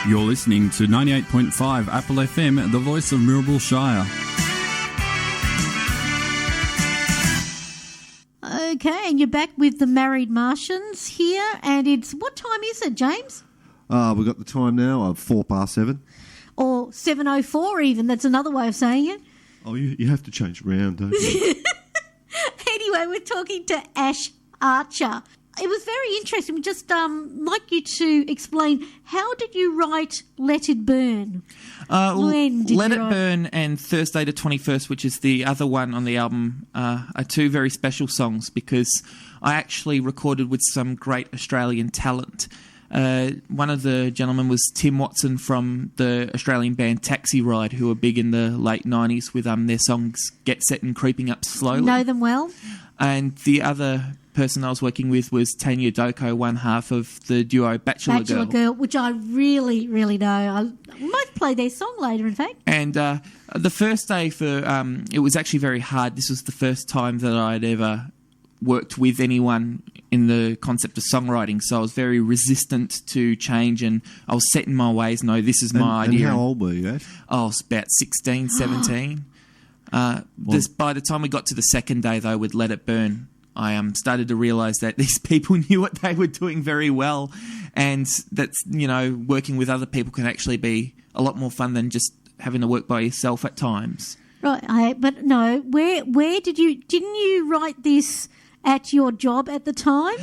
You're listening to 98.5 Apple FM, the voice of Mirrabel Shire. Okay, and you're back with the Married Martians here, and it's, what time is it, James? We've got the time now of 7:04. Or 7:04 even, that's another way of saying it. Oh, you have to change around, don't you? Anyway, we're talking to Ash Archer. It was very interesting. We'd just like you to explain, how did you write Let It Burn? When did Let you It write? Burn and Thursday the 21st, which is the other one on the album, are two very special songs because I actually recorded with some great Australian talent. One of the gentlemen was Tim Watson from the Australian band Taxi Ride, who were big in the late 90s with their songs Get Set and Creeping Up Slowly. Know them well? And the other person I was working with was Tanya Doko, one half of the duo Bachelor Girl. Which I really, really know. I might play their song later, in fact. And the first day it was actually very hard. This was the first time that I'd ever worked with anyone in the concept of songwriting, so I was very resistant to change, and I was set in my ways. No, this is my idea. And how old were you, Ash? I was about 16, 17. By the time we got to the second day, though, with Let It Burn, I started to realise that these people knew what they were doing very well, and that's, working with other people can actually be a lot more fun than just having to work by yourself at times. Right, but no, where didn't you write this at your job at the time?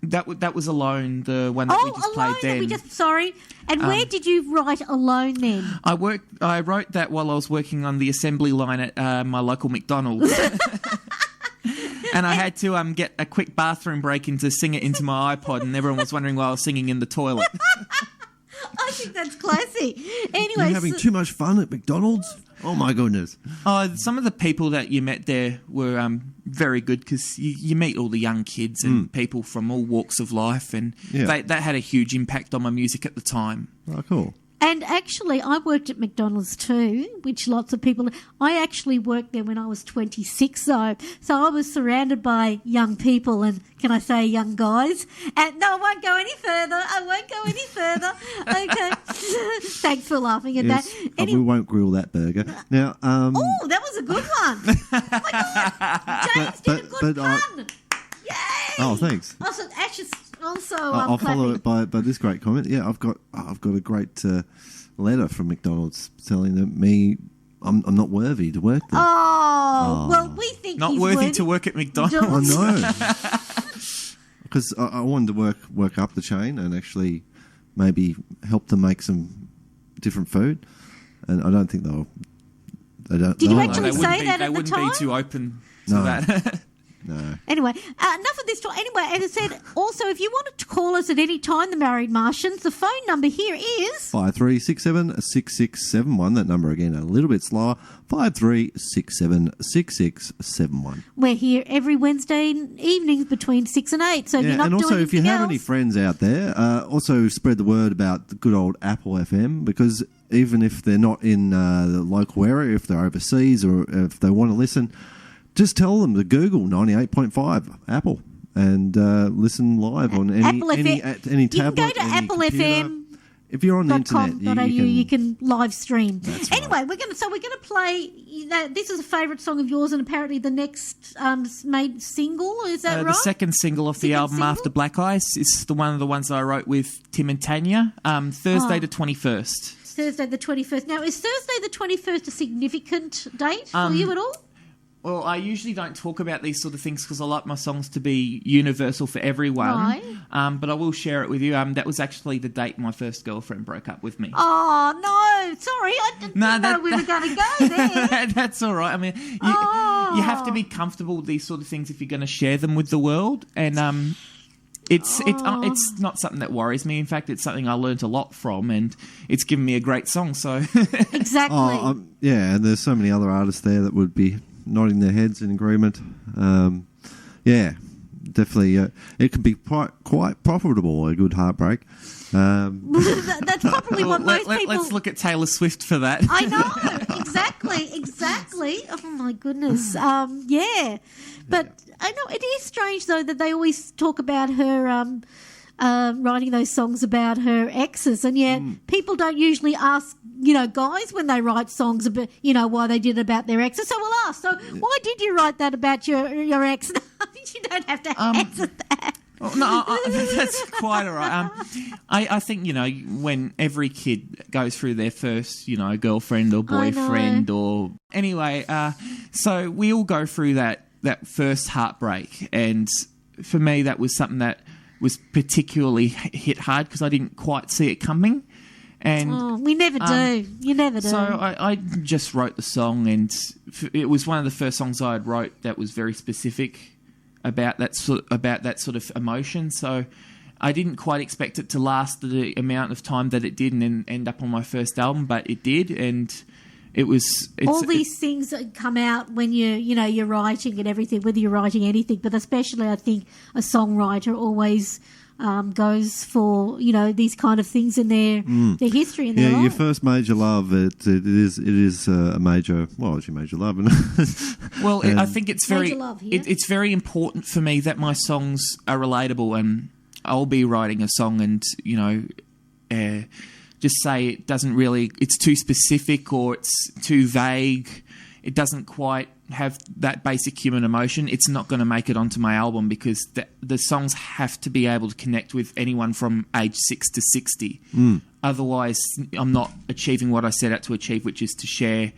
That was Alone, the one that we just played then. Sorry. And where did you write Alone then? I wrote that while I was working on the assembly line at my local McDonald's. And I had to get a quick bathroom break in to sing it into my iPod, and everyone was wondering why I was singing in the toilet. I think that's classy. Anyway, You're having too much fun at McDonald's? Oh, my goodness. Some of the people that you met there were very good because you meet all the young kids and people from all walks of life, and that had a huge impact on my music at the time. Oh, cool. And actually, I worked at McDonald's too, which lots of people... I actually worked there when I was 26, though. So I was surrounded by young people and, can I say, young guys. And no, I won't go any further. Okay. Thanks for laughing at that. We won't grill that burger. Now, oh, that was a good one. Oh, my God. James did a good pun. Yay. Oh, thanks. Also, Ash is also I'll follow clapping. it by this great comment. Yeah, I've got a great letter from McDonald's telling me I'm not worthy to work there. Oh, well, we think not he's worthy to work at McDonald's. I know. Because I wanted to work up the chain and actually maybe help them make some different food, and I don't think they don't. Did you no, actually say that at the time? They wouldn't be too open to that. No. Anyway, enough of this talk. Anyway, as I said, also, if you wanted to call us at any time, the Married Martians, the phone number here is 53676671. That number again a little bit slower. 53676671. We're here every Wednesday evenings between 6 and 8. So if you're not and also doing if you anything have else, any friends out there, also spread the word about the good old Apple FM, because even if they're not in the local area, if they're overseas or if they want to listen, just tell them to Google 98.5 Apple and listen live on any tablet, you can go to any computer. applefm.com.au. If you're on the internet, you can live stream. That's anyway, right. we're going to play. This is a favourite song of yours, and apparently the next made single. Is that right? The second single off the album After Black Ice is one of the ones that I wrote with Tim and Tanya. Thursday the 21st. Thursday the 21st. Now, is Thursday the 21st a significant date for you at all? Well, I usually don't talk about these sort of things because I like my songs to be universal for everyone. Right. But I will share it with you. That was actually the date my first girlfriend broke up with me. Oh, no. Sorry. I didn't know we were going to go there. That's all right. I mean, you have to be comfortable with these sort of things if you're going to share them with the world. And it's not something that worries me. In fact, it's something I learnt a lot from, and it's given me a great song. So Exactly. Yeah, and there's so many other artists there that would be nodding their heads in agreement. Yeah, definitely. It can be quite profitable, a good heartbreak. That's probably what most people... Let's look at Taylor Swift for that. I know. Exactly. Oh, my goodness. Yeah. But I know it is strange, though, that they always talk about her writing those songs about her exes. And yet people don't usually ask, guys when they write songs about, why they did it about their exes. So we'll ask, so why did you write that about your ex? You don't have to answer that. Well, no, that's quite all right. I think, when every kid goes through their first, girlfriend or boyfriend or... Anyway, so we all go through that first heartbreak. And for me, that was something that was particularly hit hard because I didn't quite see it coming. And we never do. You never do. So I just wrote the song, and it was one of the first songs I had wrote that was very specific about that sort of emotion. So I didn't quite expect it to last the amount of time that it did and then end up on my first album, but it did, and all these things that come out when you're writing and everything, whether you're writing anything, but especially I think a songwriter always goes for these kind of things in their history in their life. Your first major love, it is a major. Well, it's your major love. Well, I think it's very it's very important for me that my songs are relatable, and I'll be writing a song and just say it doesn't really, it's too specific or it's too vague. It doesn't quite have that basic human emotion. It's not going to make it onto my album because the songs have to be able to connect with anyone from age 6 to 60. Otherwise, I'm not achieving what I set out to achieve, which is to share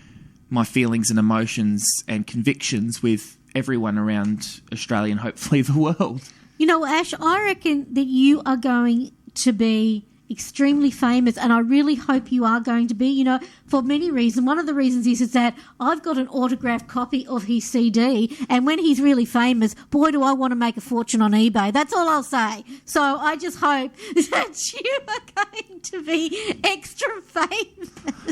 my feelings and emotions and convictions with everyone around Australia and hopefully the world. Ash, I reckon that you are going to be extremely famous, and I really hope you are going to be, for many reasons. One of the reasons is that I've got an autographed copy of his CD, and when he's really famous, boy, do I want to make a fortune on eBay. That's all I'll say. So I just hope that you are going to be extra famous.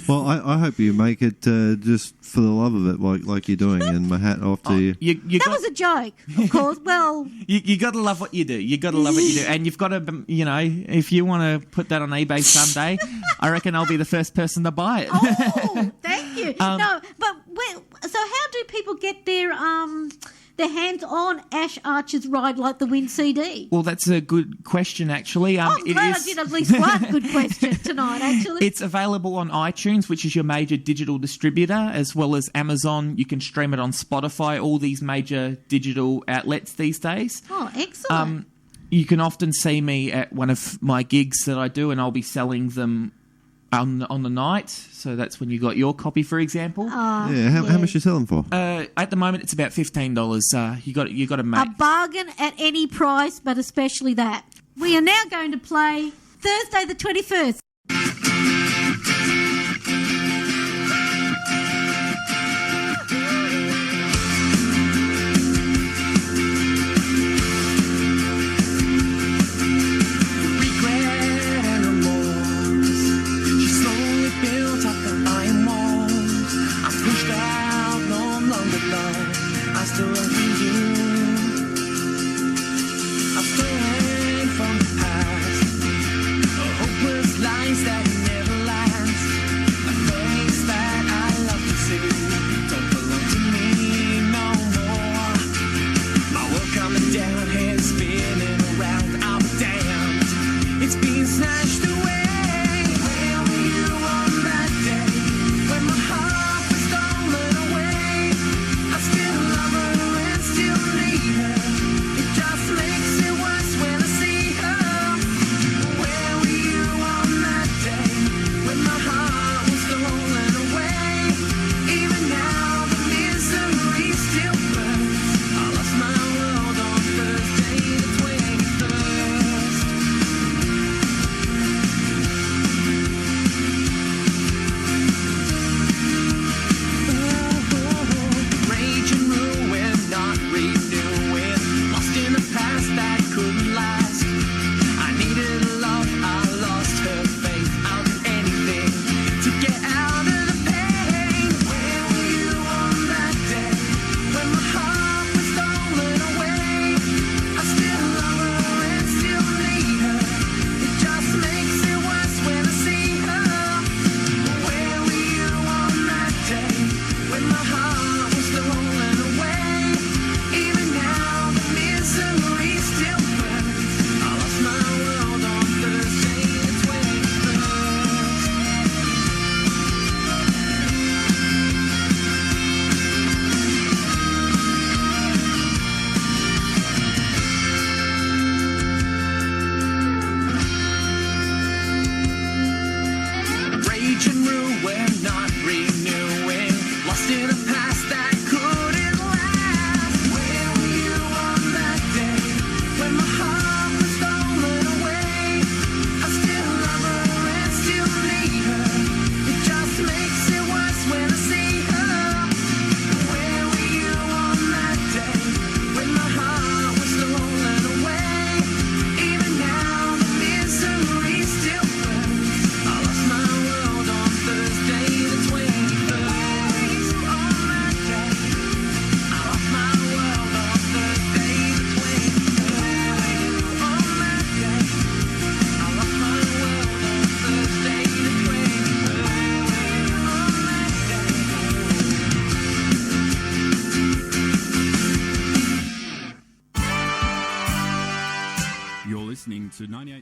Well, I hope you make it just for the love of it, like you're doing, and my hat off to you. That was a joke, of course. Well, you got to love what you do. You got to love what you do, and you've got to, if you want to put that on eBay someday, I reckon I'll be the first person to buy it. Oh, thank you. No, but so how do people get their hands on Ash Archer's Ride Like the Wind CD? Well, that's a good question, actually. I'm glad I did at least one good question tonight, actually. It's available on iTunes, which is your major digital distributor, as well as Amazon. You can stream it on Spotify, all these major digital outlets these days. Oh, excellent. You can often see me at one of my gigs that I do, and I'll be selling them on the night. So that's when you got your copy, for example. How much you selling for? At the moment, it's about $15. You got to make a bargain at any price, but especially that. We are now going to play Thursday the 21st. You're listening to 98.5.